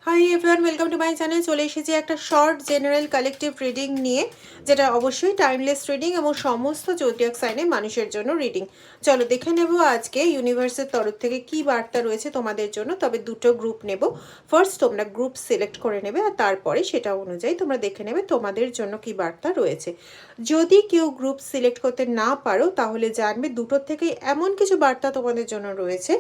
Hi everyone, welcome to my channel. চলে এসেছি একটা শর্ট জেনারেল কালেকটিভ রিডিং নিয়ে, যেটা অবশ্যই টাইমলেস রিডিং এবং সমস্ত জোডিয়াক সাইনের মানুষের জন্য রিডিং। চলো দেখে নেব আজকে ইউনিভার্সের তরফ থেকে কি বার্তা রয়েছে তোমাদের জন্য। তবে দুটো গ্রুপ নেব। ফার্স্ট তোমরা গ্রুপ সিলেক্ট করে নেবে, আর তারপরে সেটা অনুযায়ী তোমরা দেখে নেবে তোমাদের জন্য কি বার্তা রয়েছে। যদি কেউ গ্রুপ সিলেক্ট করতে না পারো, তাহলে জানবে দুটোর থেকেই এমন কিছু বার্তা তোমাদের জন্য রয়েছে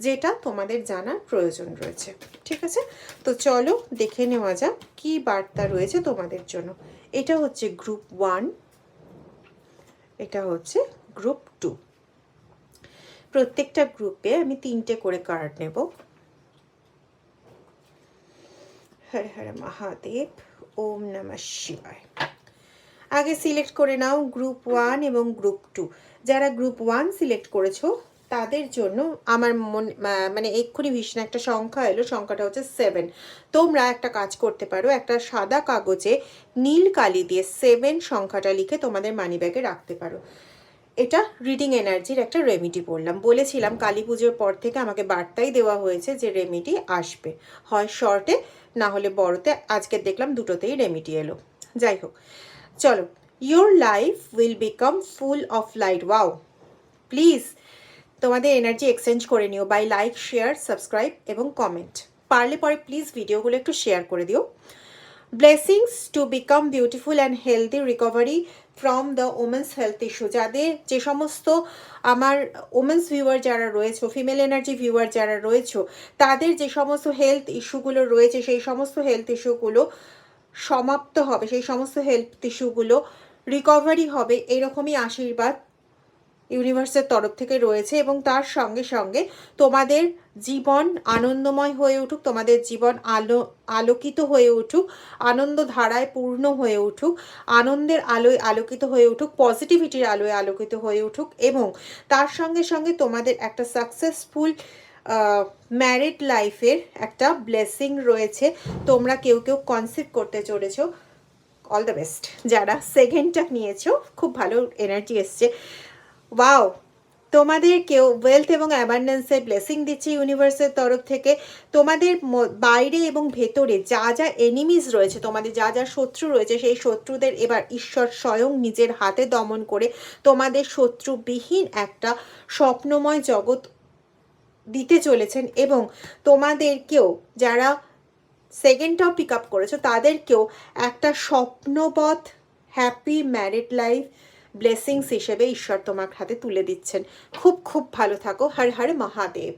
যেটা তোমাদের জানার প্রয়োজন রয়েছে। ঠিক আছে, তো চলো দেখে নেওয়া যাক কি বার্তা রয়েছে তোমাদের জন্য। এটা হচ্ছে গ্রুপ 1, এটা হচ্ছে গ্রুপ 2। প্রত্যেকটা গ্রুপে আমি 3টে করে কার্ড নেব। হর হর মহাদেব, ওম নমঃ শিবায়। আগে সিলেক্ট করে নাও গ্রুপ 1 এবং গ্রুপ 2। যারা গ্রুপ 1 সিলেক্ট করেছো তাদের জন্য আমার মানে এক্ষুনি ভীষণ একটা সংখ্যা এলো, সংখ্যাটা হচ্ছে 7। তোমরা একটা কাজ করতে পারো, একটা সাদা কাগজে নীল কালি দিয়ে 7 সংখ্যাটা লিখে তোমাদের মানি ব্যাগে রাখতে পারো। এটা রিডিং এনার্জির একটা রেমিডি বললাম, বলেছিলাম কালী পুজোর পর থেকে আমাকে বার্তাই দেওয়া হয়েছে যে রেমিডি আসবে, হয় শর্টে না হলে বড়তে। আজকে দেখলাম দুটোতেই রেমিডি এলো। যাই হোক, চলো। Your life will become full of light. Wow, please তোমাদের এনার্জি এক্সচেঞ্জ করে নিও বাই লাইক, শেয়ার, সাবস্ক্রাইব এবং কমেন্ট। পারলে পরে প্লিজ ভিডিওগুলো একটু শেয়ার করে দিও। Blessings to become beautiful and healthy, recovery from the women's health issue. যাদের যে সমস্ত আমার ওমেন্স ভিউয়ার যারা রয়েছে, ফিমেল এনার্জি ভিউয়ার যারা রয়েছে, তাদের যে সমস্ত হেলথ ইস্যুগুলো রয়েছে সেই সমস্ত হেলথ ইস্যুগুলো সমাপ্ত হবে, সেই সমস্ত হেলথ ইস্যুগুলো রিকভারি হবে, এরকমই আশীর্বাদ ইউনিভার্সের তরফ থেকে রয়েছে। এবং তার সঙ্গে সঙ্গে তোমাদের জীবন আনন্দময় হয়ে উঠুক, তোমাদের জীবন আলোকিত হয়ে উঠুক, আনন্দ ধারায় পূর্ণ হয়ে উঠুক, আনন্দের আলোয় আলোকিত হয়ে উঠুক, পজিটিভিটির আলোয় আলোকিত হয়ে উঠুক। এবং তার সঙ্গে সঙ্গে তোমাদের একটা সাকসেসফুল ম্যারিড লাইফের একটা ব্লেসিং রয়েছে। তোমরা কেউ কেউ কনসিভ করতে চলেছো, অল দ্য বেস্ট। যারা সেকেন্ডটা নিয়েছো, খুব ভালো এনার্জি এসছে। ওয়াও, তোমাদের কেউ ওয়েলথ এবং অ্যাবান্ডেন্সের ব্লেসিং দিচ্ছে ইউনিভার্সের তরফ থেকে। তোমাদের বাইরে এবং ভেতরে যা যা এনিমিজ রয়েছে, তোমাদের যা যা শত্রু রয়েছে, সেই শত্রুদের এবার ঈশ্বর স্বয়ং নিজের হাতে দমন করে তোমাদের শত্রুবিহীন একটা স্বপ্নময় জগৎ দিতে চলেছেন। এবং তোমাদেরকেও, যারা সেকেন্ডটাও পিক আপ করেছো, তাদেরকেও একটা স্বপ্নবৎ হ্যাপি ম্যারিড লাইফ ব্লেসিংস হিসেবে ঈশ্বর তোমার হাতে তুলে দিচ্ছেন। খুব খুব ভালো থাকো। হর হর মহাদেব।